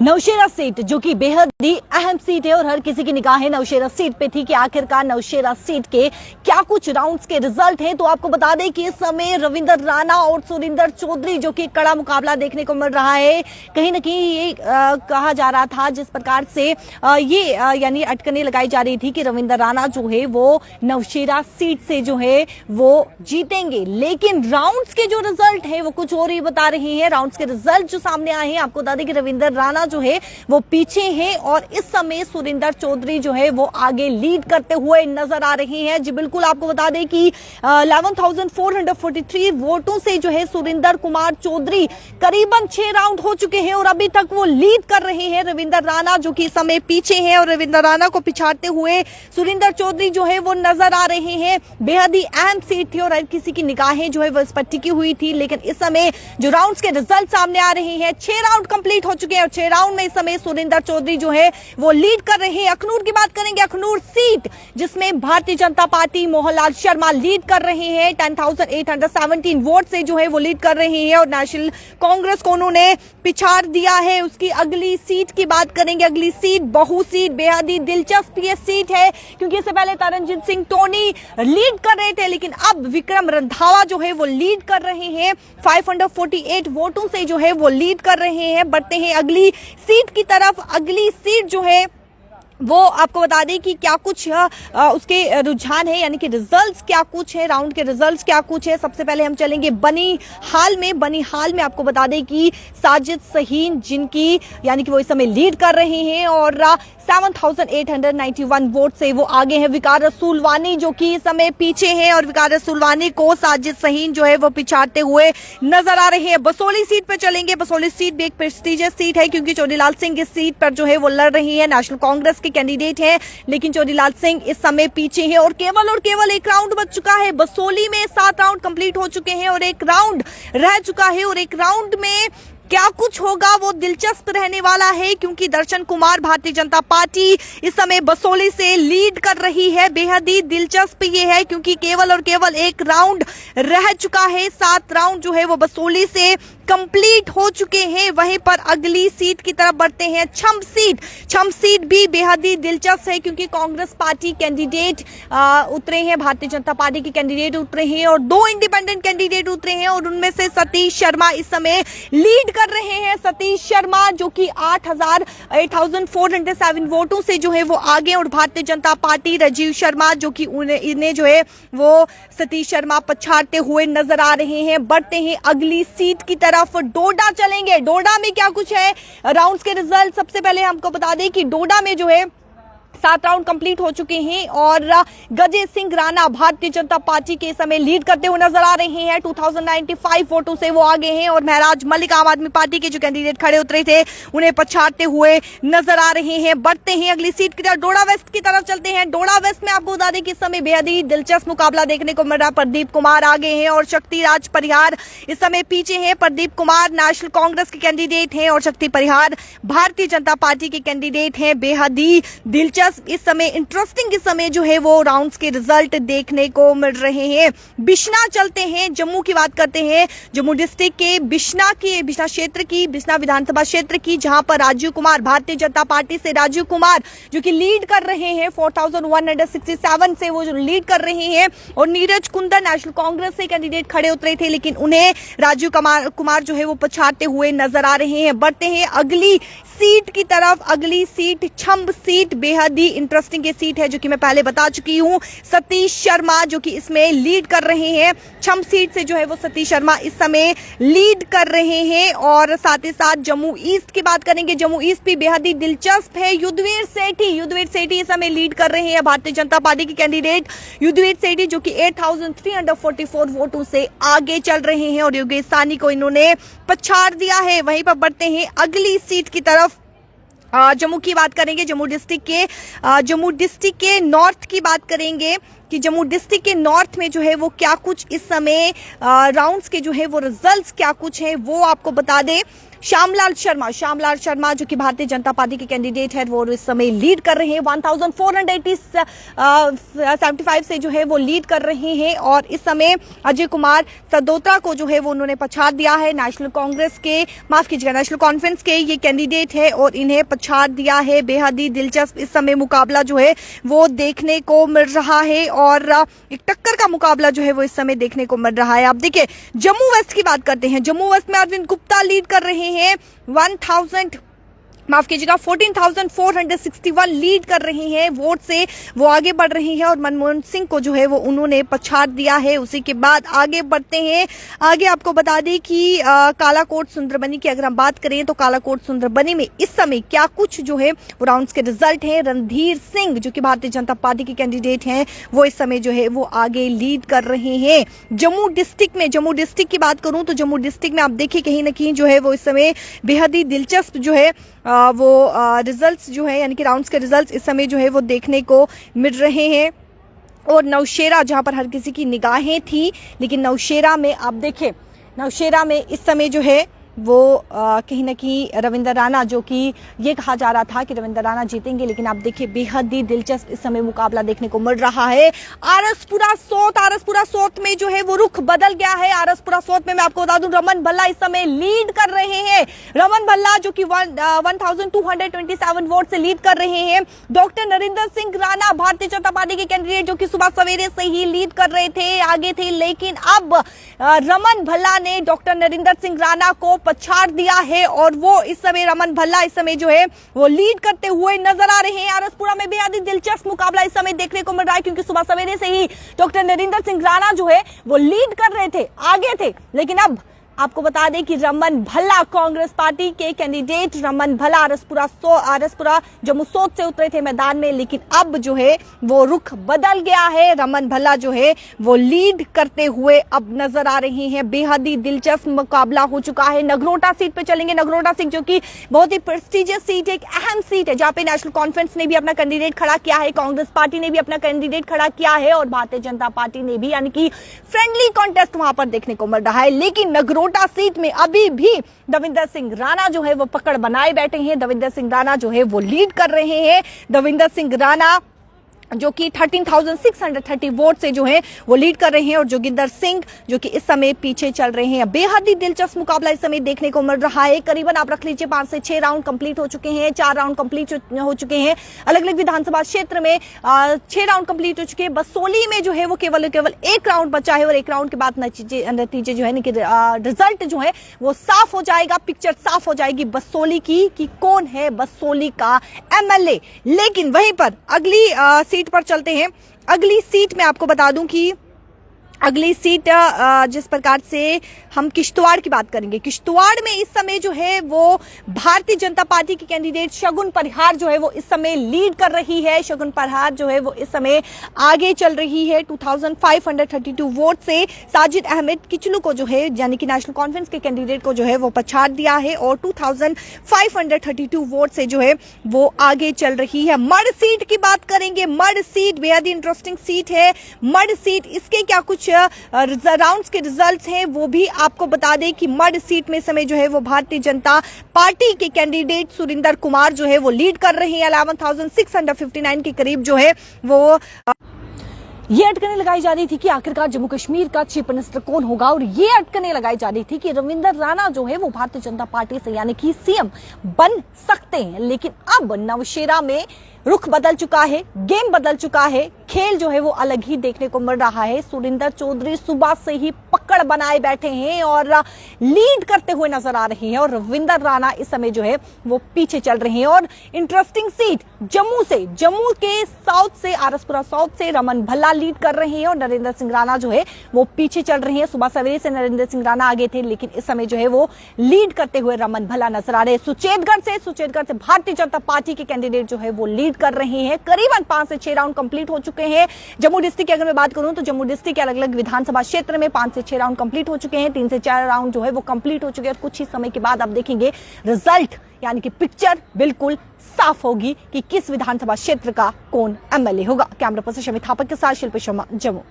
Nowshera seat जो कि बेहद ही अहम सीट है और हर किसी की निगाहें नौशेरा सीट पे थी कि आखिरकार नौशेरा सीट के क्या कुछ राउंड्स के रिजल्ट हैं। तो आपको बता दें कि इस समय रविंदर राणा और सुरिंदर चौधरी जो कि कड़ा मुकाबला देखने को मिल रहा है। कहीं ना कहीं ये कहा जा रहा था जिस प्रकार से यानी अटकनें लगाई जा रही थी कि रविंदर राणा जो है वो नौशेरा सीट से जो है वो जीतेंगे, लेकिन राउंड्स के जो रिजल्ट है वो कुछ और ही बता रहे हैं। राउंड्स के रिजल्ट जो सामने आए हैं, आपको बता दें कि रविंदर राणा जो है वो पीछे हैं और इस समय सुरिंदर चौधरी जो है वो आगे लीड करते हुए नजर आ रहे हैं। जी बिल्कुल, आपको बता दें कि 11,443 वोटों से जो है सुरिंदर कुमार चौधरी करीबन 6 राउंड हो चुके हैं और अभी तक वो लीड कर रहे हैं। रविंदर राणा जो कि इस समय पीछे हैं और रविंदर राणा को पिछाड़ते हुए सुरिंदर चौधरी जो है वो नजर आ रहे हैं। बेहद ही अहम सीट थी और हर किसी की निगाहें जो है वो इस पर टिकी हुई थी, लेकिन इस समय जो राउंड्स के रिजल्ट सामने आ रहे हैं, 6 राउंड कंप्लीट हो चुके हैं और 6 राउंड में इस समय सुरिंदर चौधरी जो है वो लीड कर रहे हैं। अखनूर की बात करेंगे, अखनूर सीट जिसमें भारतीय जनता पार्टी मोहनलाल शर्मा लीड कर रहे हैं 10,817 वोट से जो है वो लीड कर रहे हैं और नेशनल कांग्रेस को उन्होंने पिछाड़ दिया है। उसकी अगली सीट की बात करेंगे, अगली सीट बहु सीट बेहद ही दिलचस्प ये सीट है क्योंकि इससे पहले तरनजीत सिंह टोनी लीड कर रहे थे, लेकिन अब विक्रम रंधावा जो है वो लीड कर रहे हैं 548 वोटों से जो है वो लीड कर रहे हैं। बढ़ते हैं अगली सीट की तरफ। अगली सीट जो है वो आपको बता दें कि क्या कुछ उसके रुझान है, यानी कि रिजल्ट्स क्या कुछ है, राउंड के रिजल्ट्स क्या कुछ है। सबसे पहले हम चलेंगे बनिहाल में आपको बता दें कि साजिद सहीन जिनकी यानी कि वो इस समय लीड कर रहे हैं और 7,891 वोट से वो आगे हैं। विकार रसूलवानी जो कि इस समय पीछे हैं और विकार रसूलवानी को साजिद सहीन जो है वो पिछाड़ते हुए नजर आ रहे हैं। बसोली सीट पर चलेंगे। बसोली सीट भी एक प्रेस्टीजियस सीट है क्योंकि चौधरीलाल सिंह इस सीट पर जो है वो लड़ रही है, नेशनल कांग्रेस के कैंडिडेट हैं, लेकिन चौधरीलाल सिंह इस समय पीछे हैं और केवल एक राउंड बच चुका है। बसोली में 7 राउंड कंप्लीट हो चुके हैं और एक राउंड रह चुका है और एक राउंड में क्या कुछ होगा वो दिलचस्प रहने वाला है क्योंकि दर्शन कुमार भारतीय जनता पार्टी इस समय बसोली से लीड कर रही है। बेहद ही दिलचस्प ये है क्योंकि केवल एक राउंड रह चुका है। 7 राउंड जो है वो बसोली से कंप्लीट हो चुके हैं। वहीं पर अगली सीट की तरफ बढ़ते हैं, छम सीट भी बेहद ही दिलचस्प है क्योंकि कांग्रेस पार्टी कैंडिडेट उतरे हैं, भारतीय जनता पार्टी के कैंडिडेट उतरे हैं और 2 इंडिपेंडेंट कैंडिडेट उतरे हैं और उनमें से सतीश शर्मा इस समय लीड कर रहे हैं। सतीश शर्मा जो कि 8,407 वोटों से जो है वो आगे और भारतीय जनता पार्टी राजीव शर्मा जो कि इन्हें जो है वो सतीश शर्मा पछाड़ते हुए नजर आ रहे हैं। बढ़ते हैं अगली सीट की तरफ, डोडा चलेंगे। डोडा में क्या कुछ है राउंड्स के रिजल्ट। सबसे पहले हमको बता दें कि डोडा में जो है 7 राउंड कंप्लीट हो चुके हैं और गजेंद्र सिंह राणा भारतीय जनता पार्टी के समय लीड करते हुए नजर आ रहे हैं। 2,095 वोटों से वो आगे हैं और महराज मलिक आम आदमी पार्टी के जो कैंडिडेट खड़े उतरे थे उन्हें पछाड़ते हुए नजर आ रहे हैं। बढ़ते हैं अगली सीट की तरफ, डोडा वेस्ट की तरफ चलते हैं। डोडा वेस्ट में आपको बता दें कि इस समय बेहद ही दिलचस्प मुकाबला देखने को मिल रहा है। प्रदीप कुमार आगे हैं और शक्तिराज परिहार इस समय पीछे हैं। प्रदीप कुमार नेशनल कांग्रेस के कैंडिडेट हैं और शक्ति परिहार भारतीय जनता पार्टी के कैंडिडेट हैं। बेहद ही दिलचस्प इस समय इंटरेस्टिंग इस समय जो है वो राउंड्स के रिजल्ट देखने को मिल रहे हैं। बिश्ना चलते हैं, जम्मू की बात करते हैं। जम्मू डिस्ट्रिक्ट के बिश्ना क्षेत्र की बिश्ना विधानसभा क्षेत्र की, जहां पर राजीव कुमार भारतीय जनता पार्टी से राजीव कुमार जो कि लीड कर रहे हैं 4,167 से वो जो लीड कर रहे हैं और नीरज कुंदन नेशनल कांग्रेस से कैंडिडेट खड़े उतरे थे, लेकिन उन्हें राजीव कुमार जो है वो पछाड़ते हुए नजर आ रहे हैं। बढ़ते हैं अगली सीट की तरफ। अगली सीट छम्ब सीट बेहद ही इंटरेस्टिंग सीट है जो कि मैं पहले बता चुकी हूं। सतीश शर्मा जो कि इसमें लीड कर रहे हैं। छम्ब सीट से जो है वो सतीश शर्मा इस समय लीड कर रहे हैं और साथ ही साथ जम्मू ईस्ट की बात करेंगे। जम्मू ईस्ट भी बेहद ही दिलचस्प है। युद्धवीर सेठी इस समय लीड कर रहे हैं, भारतीय जनता पार्टी के कैंडिडेट युद्धवीर सेठी जो कि 8,344 वोटों से आगे चल रहे हैं और योगेश सानी को इन्होंने पछाड़ दिया है। वहीं पर बढ़ते हैं अगली सीट की तरफ। जम्मू की बात करेंगे, जम्मू डिस्ट्रिक्ट के नॉर्थ की बात करेंगे कि जम्मू डिस्ट्रिक्ट के नॉर्थ में जो है वो क्या कुछ इस समय राउंड्स के जो है वो रिजल्ट्स क्या कुछ है वो आपको बता दें। श्यामलाल शर्मा जो कि भारतीय जनता पार्टी के कैंडिडेट है, वो इस समय लीड कर रहे हैं। 1475 से जो है वो लीड कर रहे हैं और इस समय अजय कुमार सदोत्रा को जो है वो उन्होंने पछाड़ दिया है। नेशनल कॉन्फ्रेंस के ये कैंडिडेट है और इन्हें पछाड़ दिया है। बेहद ही दिलचस्प इस समय मुकाबला जो है वो देखने को मिल रहा है और एक टक्कर का मुकाबला जो है वो इस समय देखने को मिल रहा है। अब देखिए जम्मू वेस्ट की बात करते हैं। जम्मू वेस्ट में अरविंद गुप्ता लीड कर रहे हैं। 1461 लीड कर रहे हैं, वोट से वो आगे बढ़ रहे हैं और मनमोहन सिंह को जो है वो उन्होंने पछाड़ दिया है। उसी के बाद आगे बढ़ते हैं। आगे आपको बता दें कि कालाकोट सुंदरबनी की अगर हम बात करें तो कालाकोट सुंदरबनी में इस समय क्या कुछ जो है वो राउंड्स के रिजल्ट हैं। रणधीर सिंह जो कि भारतीय जनता पार्टी के कैंडिडेट हैं, वो इस समय जो है वो आगे लीड कर रहे हैं। जम्मू डिस्ट्रिक्ट की बात करूं तो जम्मू डिस्ट्रिक्ट में आप देखिए कहीं ना कहीं जो है वो इस समय बेहद ही दिलचस्प जो है वो रिजल्ट्स जो है यानी कि राउंड्स के रिजल्ट्स इस समय जो है वो देखने को मिल रहे हैं। और नौशेरा जहां पर हर किसी की निगाहें थी, लेकिन नौशेरा में आप देखें, नौशेरा में इस समय जो है वो कहीं ना कहीं रविंद्र राणा, जो कि ये कहा जा रहा था कि रविंद्र राणा जीतेंगे, लेकिन आप देखिए बेहद ही दिलचस्प इस समय मुकाबला देखने को मिल रहा है। आरसपुरा साउथ में जो है वो रुख बदल गया है। आरसपुरा साउथ में मैं आपको बता दूं रमन भल्ला इस समय लीड कर रहे हैं। रमन भल्ला जो कि 1227 वोट से लीड कर रहे हैं। डॉक्टर नरेंद्र सिंह राणा भारतीय जनता पार्टी के कैंडिडेट जो कि सुबह सवेरे से ही लीड कर रहे थे, आगे थे, लेकिन अब रमन भल्ला ने डॉक्टर नरेंद्र सिंह राणा को पछाड़ दिया है और वो इस समय रमन भल्ला इस समय जो है वो लीड करते हुए नजर आ रहे हैं। आरसपुरा में बेहद दिलचस्प मुकाबला इस समय देखने को मिल रहा है, क्योंकि सुबह सवेरे से ही डॉक्टर नरेंद्र सिंह राणा जो है वो लीड कर रहे थे, आगे थे, लेकिन अब आपको बता दें कि रमन भल्ला, कांग्रेस पार्टी के कैंडिडेट रमन भल्ला आरसपुरा जम्मू साउथ से उतरे थे मैदान में, लेकिन अब जो है वो रुख बदल गया है। रमन भल्ला जो है वो लीड करते हुए अब नजर आ रहे हैं। बेहद ही दिलचस्प मुकाबला हो चुका है। नगरोटा सीट पे चलेंगे। नगरोटा सीट जो कि बहुत ही प्रेस्टिजियस सीट है, एक अहम सीट है, जहां पे नेशनल कॉन्फ्रेंस ने भी अपना कैंडिडेट खड़ा किया है, कांग्रेस पार्टी ने भी अपना कैंडिडेट खड़ा किया है और भारतीय जनता पार्टी ने भी, यानी कि फ्रेंडली कॉन्टेस्ट वहां पर देखने को मिल रहा है। लेकिन नगरोटा सीट में अभी भी दविंदर सिंह राणा जो है वो पकड़ बनाए बैठे हैं। दविंदर सिंह राणा जो है वो लीड कर रहे हैं। दविंदर सिंह राणा जो कि 13,630 वोट से जो है वो लीड कर रहे हैं और जोगिंदर सिंह जो कि इस समय पीछे चल रहे हैं। बेहद ही दिलचस्प मुकाबला इस समय देखने को मिल रहा है। करीबन आप रख लीजिए 5 से 6 राउंड कंप्लीट हो चुके हैं, 4 राउंड कंप्लीट हो चुके हैं। अलग अलग विधानसभा क्षेत्र में 6 राउंड कंप्लीट हो चुके हैं। बसोली में जो है वो केवल 1 राउंड बचा है और 1 राउंड के बाद नतीजे जो है रिजल्ट जो है वो साफ हो जाएगा, पिक्चर साफ हो जाएगी बसोली की कि कौन है बसोली का एमएलए। लेकिन वहीं पर अगली सीट पर चलते हैं। अगली सीट में आपको बता दूं कि अगली सीट जिस प्रकार से हम किश्तवाड़ की बात करेंगे, किश्तवाड़ में इस समय जो है वो भारतीय जनता पार्टी की कैंडिडेट शगुन परिहार जो है वो इस समय लीड कर रही है। शगुन परिहार जो है वो इस समय आगे चल रही है 2532 वोट से। साजिद अहमद किचलू को जो है यानी कि नेशनल कॉन्फ्रेंस के कैंडिडेट को जो है वो पछाड़ दिया है और 2532 वोट से जो है वो आगे चल रही है। मड सीट की बात करेंगे। मड सीट बेहद इंटरेस्टिंग सीट है। मड सीट इसके क्या कुछ राउंड्स के रिजल्ट्स हैं वो भी आपको बता दें कि मड सीट में समय जो है वो भारतीय जनता पार्टी के कैंडिडेट सुरेंद्र कुमार जो है वो लीड कर रहे हैं। 11,659 के करीब जो है वो ये अटकनें लगाई जा रही थी कि आखिरकार जम्मू कश्मीर का चीफ मिनिस्टर कौन होगा और ये अटकनें लगाई जा रही थी कि रविंद्र राणा जो है वो भारतीय जनता पार्टी से यानी कि सीएम बन सकते हैं। लेकिन अब नवशेरा में रुख बदल चुका है, गेम बदल चुका है, खेल जो है वो अलग ही देखने को मिल रहा है। सुरेंद्र चौधरी सुबह से ही पकड़ बनाए बैठे हैं और लीड करते हुए नजर आ रहे हैं और रविंद्र राणा इस समय जो है वो पीछे चल रहे हैं। और इंटरेस्टिंग सीट जम्मू के साउथ से, आरसपुरा साउथ से रमन भल्ला लीड कर रहे हैं और नरेंद्र सिंह राणा जो है वो पीछे चल रहे हैं। सुबह सवेरे से नरेंद्र सिंह राणा आगे थे, लेकिन इस समय जो है वो लीड करते हुए रमन भल्ला नजर आ रहे हैं। सुचेतगढ़ से भारतीय जनता पार्टी के कैंडिडेट जो है वो लीड कर रहे हैं। करीबन 5 से 6 राउंड कंप्लीट हो चुके हैं। जम्मू डिस्ट्रिक्ट की अगर मैं बात करूं तो जम्मू डिस्ट्रिक्ट के अलग अलग विधानसभा क्षेत्र में 5 से 6 राउंड कंप्लीट हो चुके हैं। 3 से 4 राउंड जो है वो कंप्लीट हो चुके हैं और कुछ ही समय के बाद आप देखेंगे रिजल्ट यानी कि पिक्चर बिल्कुल साफ होगी कि किस विधानसभा क्षेत्र का कौन एमएलए होगा। कैमरा पर्सन शमी थापक के साथ शिल्पी शर्मा, जम्मू।